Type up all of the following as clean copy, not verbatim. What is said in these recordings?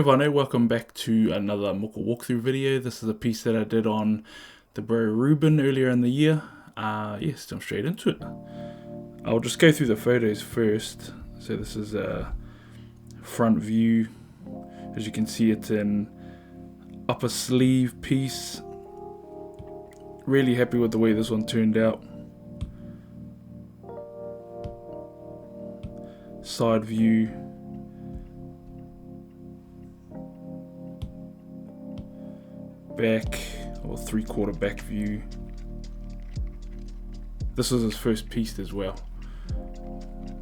Haunui, welcome back to another moko walkthrough video. This is a piece that I did on the bro Reuben earlier in the year. Let's jump straight into it. I'll just go through the photos first. So this is a front view. As you can see, it's an upper sleeve piece. Really happy with the way this one turned out. Side view. Back, or 3/4 back view. This was his first piece as well.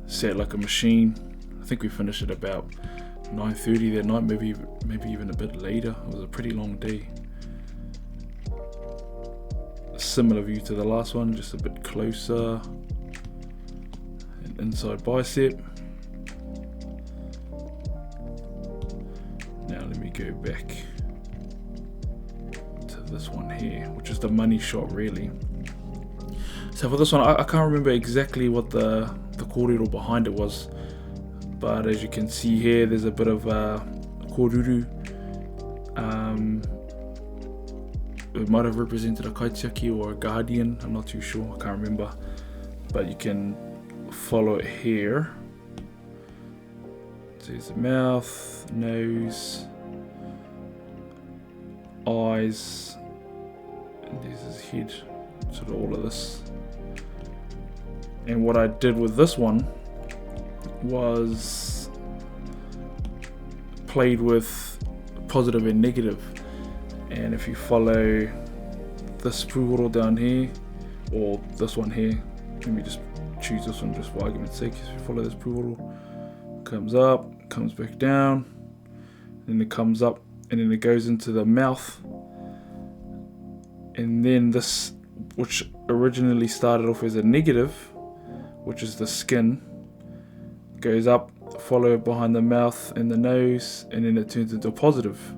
Set like a machine. I think we finished at about 9:30 that night, maybe even a bit later. It was a pretty long day. A similar view to the last one, just a bit closer. An inside bicep. Now let me go back to this one here, which is the money shot really. So for this one, I can't remember exactly what the kōrero behind it was, but as you can see here, there's a bit of kōruru. It might have represented a kaitiaki or a guardian, I'm not too sure, I can't remember, but you can follow it here. So there's the mouth, nose, eyes, and there's his head, sort of all of this. And what I did with this one was played with positive and negative. And if you follow this puhoro down here, or this one here, let me just choose this one just for argument's sake. If you follow this puhoro, comes up, comes back down, then it comes up, and then it goes into the mouth. And then this, which originally started off as a negative, which is the skin, goes up, followed behind the mouth and the nose, and then it turns into a positive.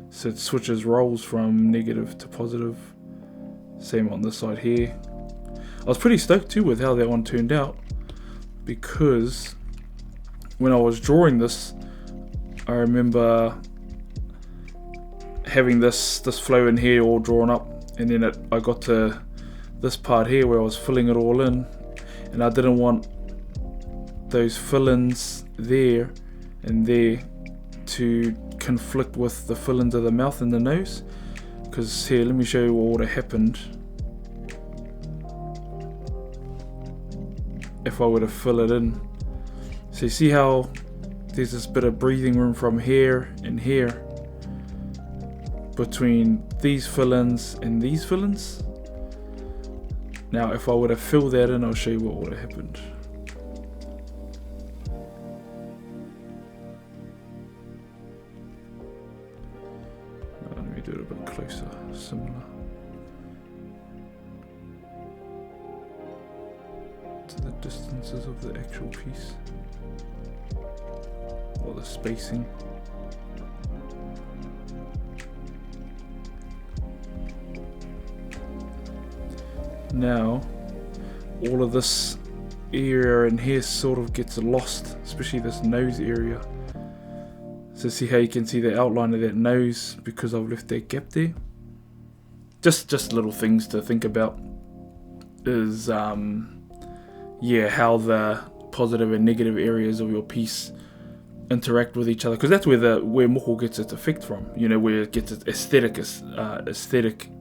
So it switches roles from negative to positive. Same on this side here. I was pretty stoked too with how that one turned out, because when I was drawing this, I remember having this flow in here all drawn up, and then I got to this part here where I was filling it all in, and I didn't want those fill-ins there and there to conflict with the fill-ins of the mouth and the nose. Because here, let me show you what would have happened if I were to fill it in. So you see how there's this bit of breathing room from here and here between these fill-ins and these fill-ins. Now if I were to fill that in, I'll show you what would have happened. Let me do it a bit closer, similar to the distances of the actual piece, or the spacing. Now, all of this area in here sort of gets lost, especially this nose area. So see how you can see the outline of that nose because I've left that gap there. Just little things to think about is how the positive and negative areas of your piece interact with each other, because that's where moko gets its effect from. You know, where it gets its aesthetic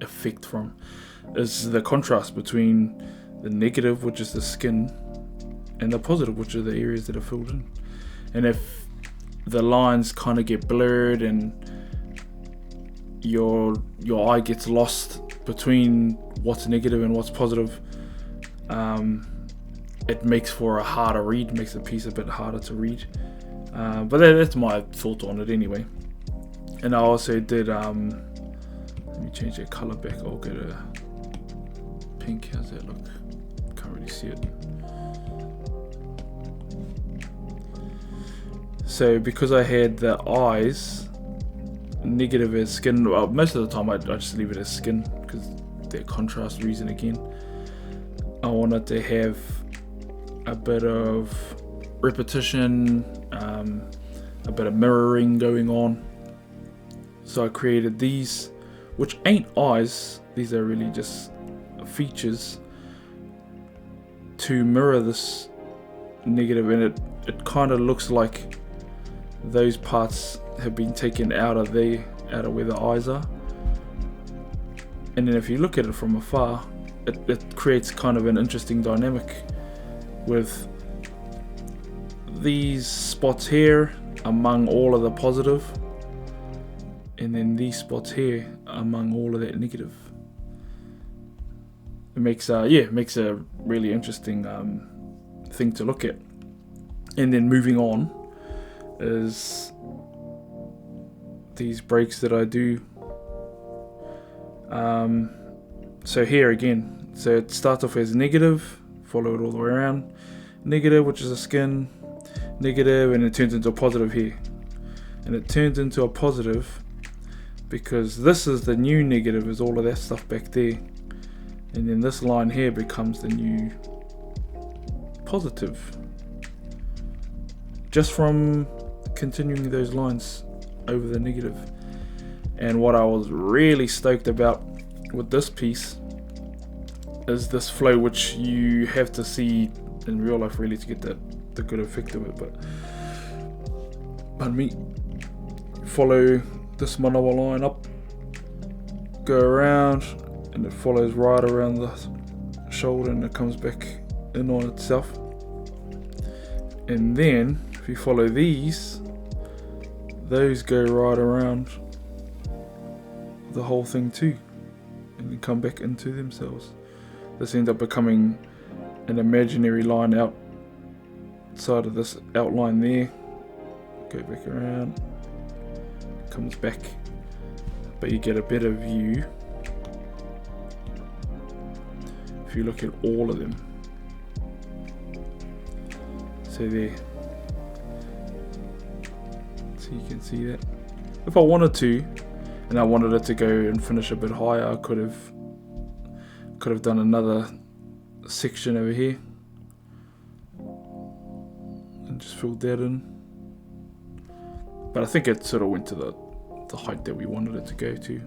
effect from, is the contrast between the negative, which is the skin, and the positive, which are the areas that are filled in. And if the lines kind of get blurred and your eye gets lost between what's negative and what's positive, it makes for a harder read, makes the piece a bit harder to read. But that's my thought on it anyway. And I also did, let me change that color back, I'll go to pink. How's that look? Can't really see it. So because I had the eyes negative as skin, well, most of the time I just leave it as skin because that contrast reason again. I wanted to have a bit of repetition, a a bit of mirroring going on. So I created these, which ain't eyes, these are really just features to mirror this negative, and it kind of looks like those parts have been taken out of where the eyes are. And then if you look at it from afar, it creates kind of an interesting dynamic with these spots here among all of the positive, and then these spots here among all of that negative. It makes a really interesting thing to look at. And then moving on is these breaks that I do. So here again, so it starts off as negative, follow it all the way around, negative, which is a skin, negative, and it turns into a positive here. And it turns into a positive because this is the new negative, is all of that stuff back there. And then this line here becomes the new positive, just from continuing those lines over the negative. And what I was really stoked about with this piece is this flow, which you have to see in real life really to get the good effect of it. But pardon me, follow this manawa line up, go around, and it follows right around the shoulder, and it comes back in on itself. And then if you follow these, those go right around the whole thing too, and then come back into themselves. This ends up becoming an imaginary line outside of this outline there. Go back around, comes back, but you get a better view if you look at all of them. So there, so you can see that. If I wanted to, and I wanted it to go and finish a bit higher, I could have done another section over here and just filled that in. But I think it sort of went to the height that we wanted it to go to.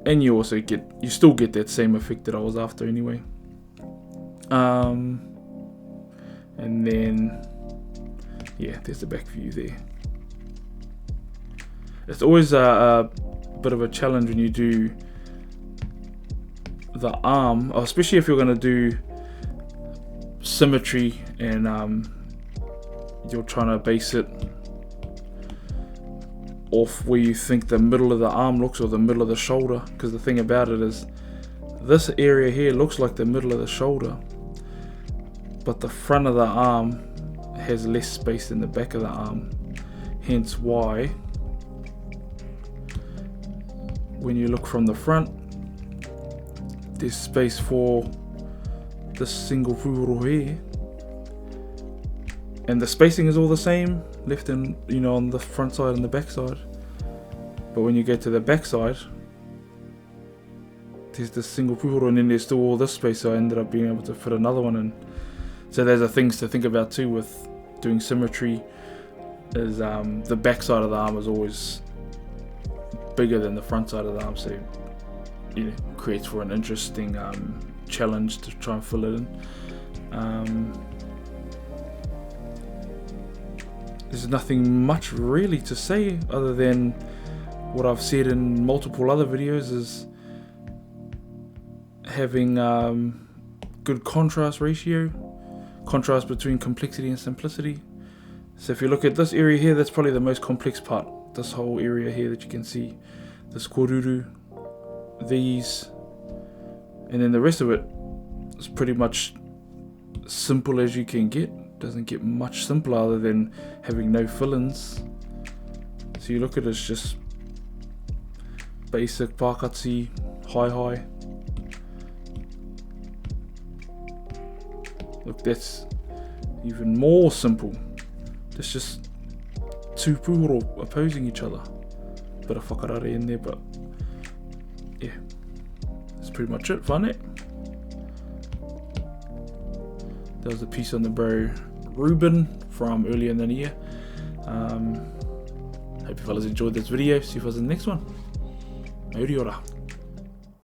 And you still get that same effect that I was after anyway. And then, yeah, there's the back view there. It's always a bit of a challenge when you do the arm, especially if you're going to do symmetry and you're trying to base it off where you think the middle of the arm looks, or the middle of the shoulder. Because the thing about it is, this area here looks like the middle of the shoulder, but the front of the arm has less space than the back of the arm. Hence why when you look from the front, there's space for this single puhuro here, and the spacing is all the same, left and on the front side and the back side. But when you get to the back side, there's this single puhuro, and then there's still all this space, so I ended up being able to fit another one in. So there's the things to think about too with doing symmetry, is the back side of the arm is always bigger than the front side of the arm, so creates for an interesting challenge to try and fill it in. There's nothing much really to say other than what I've said in multiple other videos, is having good contrast ratio, contrast between complexity and simplicity. So if you look at this area here, that's probably the most complex part, this whole area here that you can see, this koruru, these, and then the rest of it is pretty much simple as you can get. Doesn't get much simpler other than having no fill-ins. So you look at it as just basic pakatsi, high. Look, that's even more simple. There's just two puhuro opposing each other. Bit of whakarare in there, but yeah, that's pretty much it. Whānau. That was a piece on the Reuben from earlier in the year. Hope you fellas enjoyed this video. See you fellas in the next one. Mauri ora.